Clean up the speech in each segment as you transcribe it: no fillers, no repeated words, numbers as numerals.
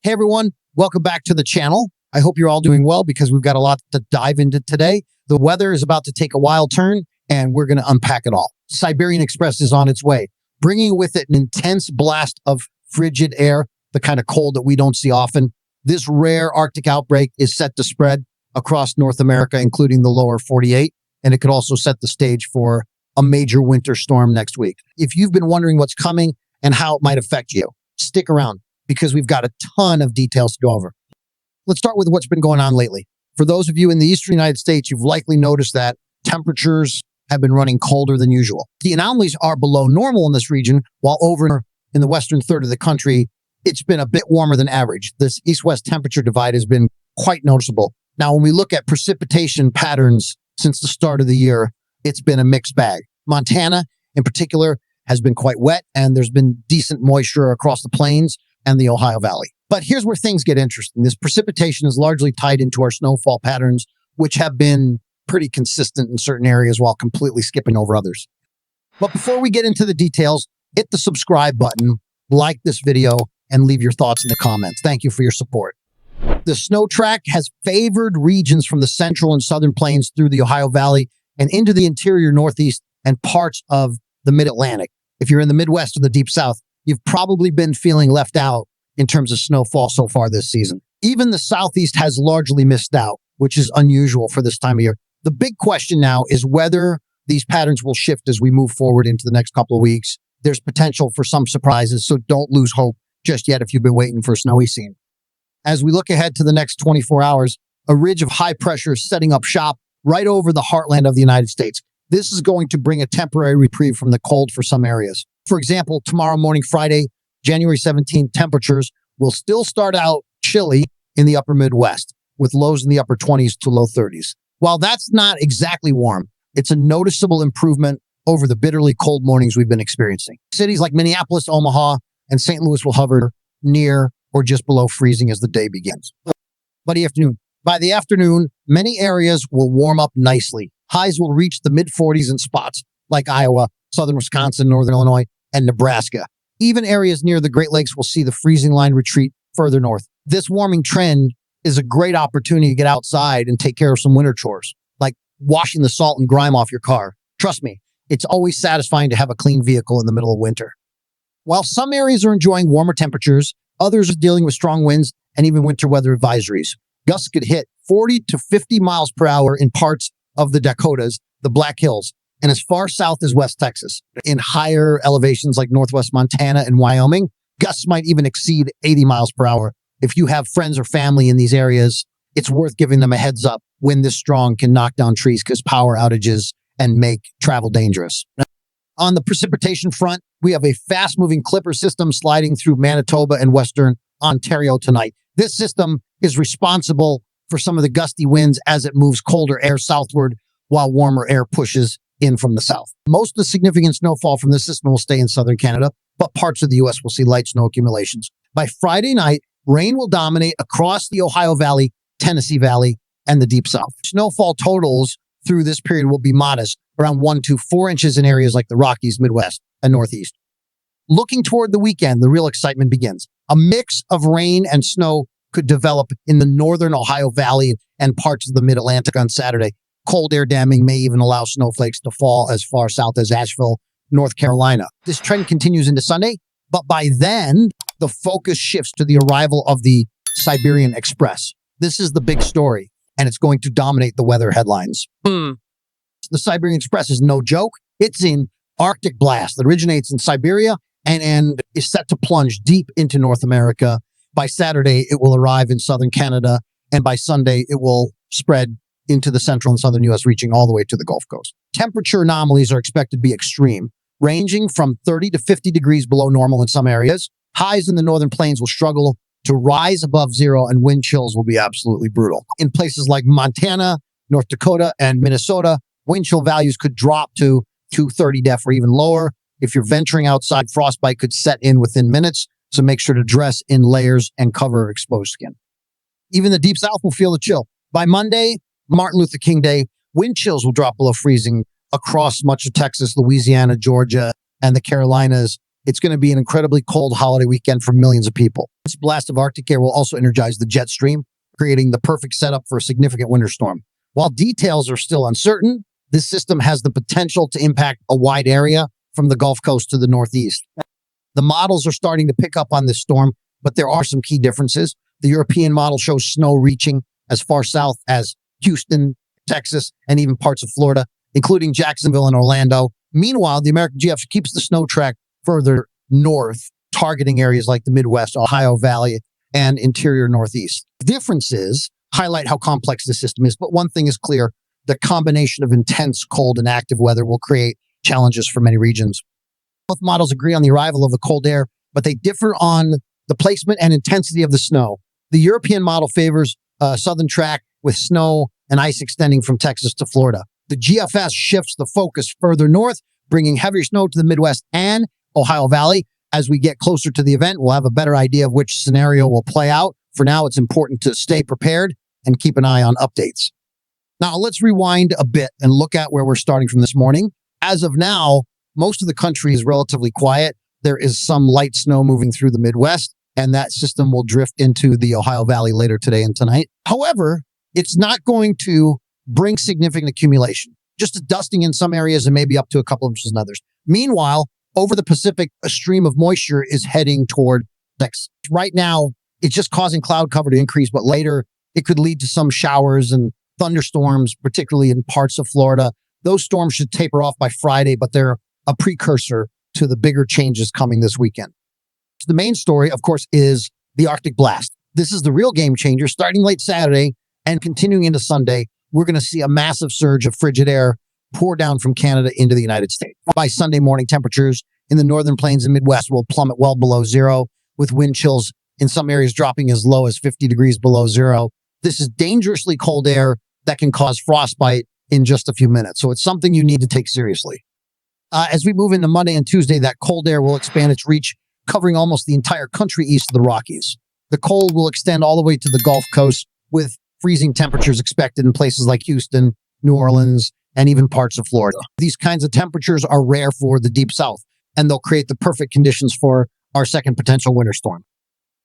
Hey everyone, welcome back to the channel. I hope you're all doing well because we've got a lot to dive into today. The weather is about to take a wild turn and we're going to unpack it all. Siberian Express is on its way, bringing with it an intense blast of frigid air, the kind of cold that we don't see often. This rare Arctic outbreak is set to spread across North America, including the lower 48, and it could also set the stage for a major winter storm next week. If you've been wondering what's coming and how it might affect you, stick around because we've got a ton of details to go over. Let's start with what's been going on lately. For those of you in the eastern United States, you've likely noticed that temperatures have been running colder than usual. The anomalies are below normal in this region, while over in the western third of the country, it's been a bit warmer than average. This east-west temperature divide has been quite noticeable. Now, when we look at precipitation patterns since the start of the year, it's been a mixed bag. Montana, in particular, has been quite wet, and there's been decent moisture across the plains and the Ohio Valley. But here's where things get interesting. This precipitation is largely tied into our snowfall patterns, which have been pretty consistent in certain areas while completely skipping over others. But before we get into the details, hit the subscribe button, like this video, and leave your thoughts in the comments. Thank you for your support. The snow track has favored regions from the central and southern plains through the Ohio Valley and into the interior Northeast and parts of the Mid-Atlantic. If you're in the Midwest or the Deep South, you've probably been feeling left out in terms of snowfall so far this season. Even the Southeast has largely missed out, which is unusual for this time of year. The big question now is whether these patterns will shift as we move forward into the next couple of weeks. There's potential for some surprises, so don't lose hope just yet if you've been waiting for a snowy scene. As we look ahead to the next 24 hours, a ridge of high pressure is setting up shop right over the heartland of the United States. This is going to bring a temporary reprieve from the cold for some areas. For example, tomorrow morning, Friday, January 17th, temperatures will still start out chilly in the upper Midwest, with lows in the upper 20s to low 30s. While that's not exactly warm, it's a noticeable improvement over the bitterly cold mornings we've been experiencing. Cities like Minneapolis, Omaha, and St. Louis will hover near or just below freezing as the day begins. By the afternoon, many areas will warm up nicely. Highs will reach the mid-40s in spots like Iowa, southern Wisconsin, northern Illinois, and Nebraska. Even areas near the Great Lakes will see the freezing line retreat further north. This warming trend is a great opportunity to get outside and take care of some winter chores, like washing the salt and grime off your car. Trust me, it's always satisfying to have a clean vehicle in the middle of winter. While some areas are enjoying warmer temperatures, others are dealing with strong winds and even winter weather advisories. Gusts could hit 40 to 50 miles per hour in parts of the Dakotas, the Black Hills, and as far south as West Texas. In higher elevations like northwest Montana and Wyoming, gusts might even exceed 80 miles per hour. If you have friends or family in these areas, it's worth giving them a heads up. Wind this strong can knock down trees, cause power outages and make travel dangerous. On the precipitation front, we have a fast-moving clipper system sliding through Manitoba and western Ontario tonight. This system is responsible for some of the gusty winds as it moves colder air southward while warmer air pushes in from the south. Most of the significant snowfall from this system will stay in southern Canada, but parts of the U.S. will see light snow accumulations. By Friday night, rain will dominate across the Ohio Valley, Tennessee Valley, and the Deep South. Snowfall totals through this period will be modest, around 1 to 4 inches in areas like the Rockies, Midwest, and Northeast. Looking toward the weekend, the real excitement begins. A mix of rain and snow could develop in the northern Ohio Valley and parts of the Mid-Atlantic on Saturday. Cold air damming may even allow snowflakes to fall as far south as Asheville, North Carolina. This trend continues into Sunday, but by then, the focus shifts to the arrival of the Siberian Express. This is the big story, and it's going to dominate the weather headlines. The Siberian Express is no joke. It's an Arctic blast that originates in Siberia and is set to plunge deep into North America. By Saturday, it will arrive in southern Canada, and by Sunday, it will spread into the central and southern U.S., reaching all the way to the Gulf Coast. Temperature anomalies are expected to be extreme, ranging from 30 to 50 degrees below normal in some areas. Highs in the northern plains will struggle to rise above zero, and wind chills will be absolutely brutal. In places like Montana, North Dakota, and Minnesota, wind chill values could drop to 230 def or even lower. If you're venturing outside, frostbite could set in within minutes, so make sure to dress in layers and cover exposed skin. Even the Deep South will feel the chill. By Monday, Martin Luther King Day, wind chills will drop below freezing across much of Texas, Louisiana, Georgia, and the Carolinas, It's going to be an incredibly cold holiday weekend for millions of people. This blast of Arctic air will also energize the jet stream, creating the perfect setup for a significant winter storm. While details are still uncertain, this system has the potential to impact a wide area from the Gulf Coast to the Northeast. The models are starting to pick up on this storm, but there are some key differences. The European model shows snow reaching as far south as Houston, Texas, and even parts of Florida, including Jacksonville and Orlando. Meanwhile, the American GF keeps the snow track further north, targeting areas like the Midwest, Ohio Valley, and interior Northeast. Differences highlight how complex the system is, but one thing is clear: the combination of intense cold and active weather will create challenges for many regions. Both models agree on the arrival of the cold air, but they differ on the placement and intensity of the snow. The European model favors a southern track with snow and ice extending from Texas to Florida. The GFS shifts the focus further north, bringing heavier snow to the Midwest and Ohio Valley. As we get closer to the event, we'll have a better idea of which scenario will play out. For now, it's important to stay prepared and keep an eye on updates. Now, let's rewind a bit and look at where we're starting from this morning. As of now, most of the country is relatively quiet. There is some light snow moving through the Midwest, and that system will drift into the Ohio Valley later today and tonight. However, it's not going to bring significant accumulation, just a dusting in some areas and maybe up to a couple of inches in others. Meanwhile, over the Pacific, a stream of moisture is heading toward Texas. Right now, it's just causing cloud cover to increase, but later it could lead to some showers and thunderstorms, particularly in parts of Florida. Those storms should taper off by Friday, but they're a precursor to the bigger changes coming this weekend. The main story, of course, is the Arctic blast. This is the real game changer. Starting late Saturday and continuing into Sunday, we're going to see a massive surge of frigid air pour down from Canada into the United States. By Sunday morning, temperatures in the northern plains and Midwest will plummet well below zero, with wind chills in some areas dropping as low as 50 degrees below zero. This is dangerously cold air that can cause frostbite in just a few minutes. So it's something you need to take seriously. As we move into Monday and Tuesday, that cold air will expand its reach, covering almost the entire country east of the Rockies. The cold will extend all the way to the Gulf Coast, with freezing temperatures expected in places like Houston, New Orleans, and even parts of Florida. These kinds of temperatures are rare for the Deep South, and they'll create the perfect conditions for our second potential winter storm.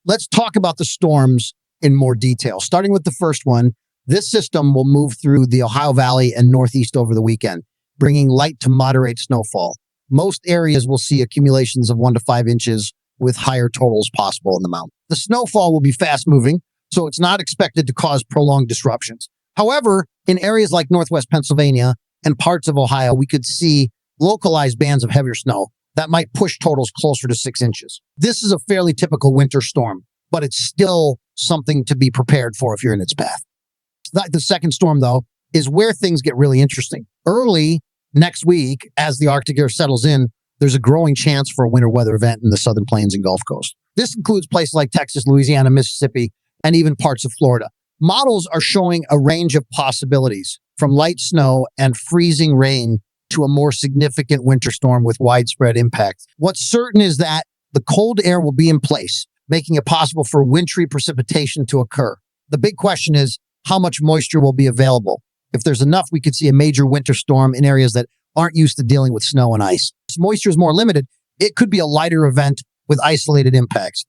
Let's talk about the storms in more detail. Starting with the first one, this system will move through the Ohio Valley and Northeast over the weekend, bringing light to moderate snowfall. Most areas will see accumulations of 1 to 5 inches, with higher totals possible in the mountain. The snowfall will be fast moving, so it's not expected to cause prolonged disruptions. However, in areas like Northwest Pennsylvania and parts of Ohio, we could see localized bands of heavier snow that might push totals closer to 6 inches. This is a fairly typical winter storm, but it's still something to be prepared for if you're in its path. The second storm, though, is where things get really interesting. Early next week, as the Arctic air settles in, there's a growing chance for a winter weather event in the southern plains and Gulf Coast. This includes places like Texas, Louisiana, Mississippi, and even parts of Florida. Models are showing a range of possibilities, from light snow and freezing rain to a more significant winter storm with widespread impact. What's certain is that the cold air will be in place, making it possible for wintry precipitation to occur. The big question is how much moisture will be available. If there's enough, we could see a major winter storm in areas that aren't used to dealing with snow and ice. If moisture is more limited, it could be a lighter event with isolated impacts.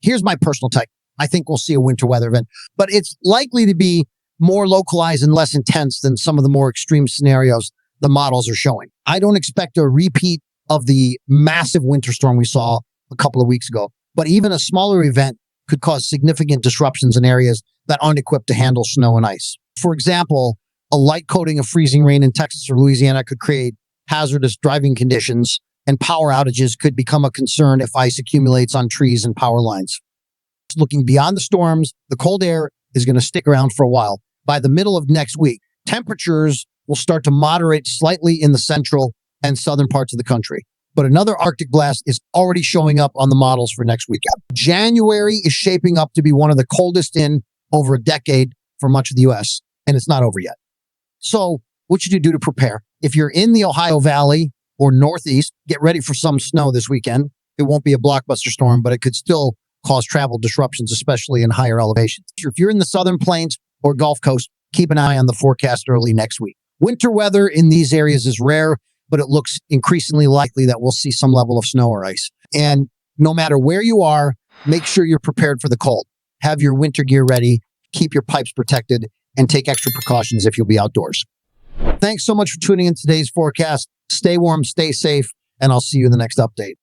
Here's my personal take. I think we'll see a winter weather event, but it's likely to be more localized and less intense than some of the more extreme scenarios the models are showing. I don't expect a repeat of the massive winter storm we saw a couple of weeks ago, but even a smaller event could cause significant disruptions in areas that aren't equipped to handle snow and ice. For example, a light coating of freezing rain in Texas or Louisiana could create hazardous driving conditions, and power outages could become a concern if ice accumulates on trees and power lines. Looking beyond the storms, the cold air is going to stick around for a while. By the middle of next week, temperatures will start to moderate slightly in the central and southern parts of the country. But another Arctic blast is already showing up on the models for next weekend. January is shaping up to be one of the coldest in over a decade for much of the U.S., and it's not over yet. So what should you do to prepare? If you're in the Ohio Valley or Northeast, get ready for some snow this weekend. It won't be a blockbuster storm, but it could still cause travel disruptions, especially in higher elevations. If you're in the southern plains or Gulf Coast, keep an eye on the forecast early next week. Winter weather in these areas is rare, but it looks increasingly likely that we'll see some level of snow or ice. And no matter where you are, make sure you're prepared for the cold. Have your winter gear ready, keep your pipes protected, and take extra precautions if you'll be outdoors. Thanks so much for tuning in today's forecast. Stay warm, stay safe, and I'll see you in the next update.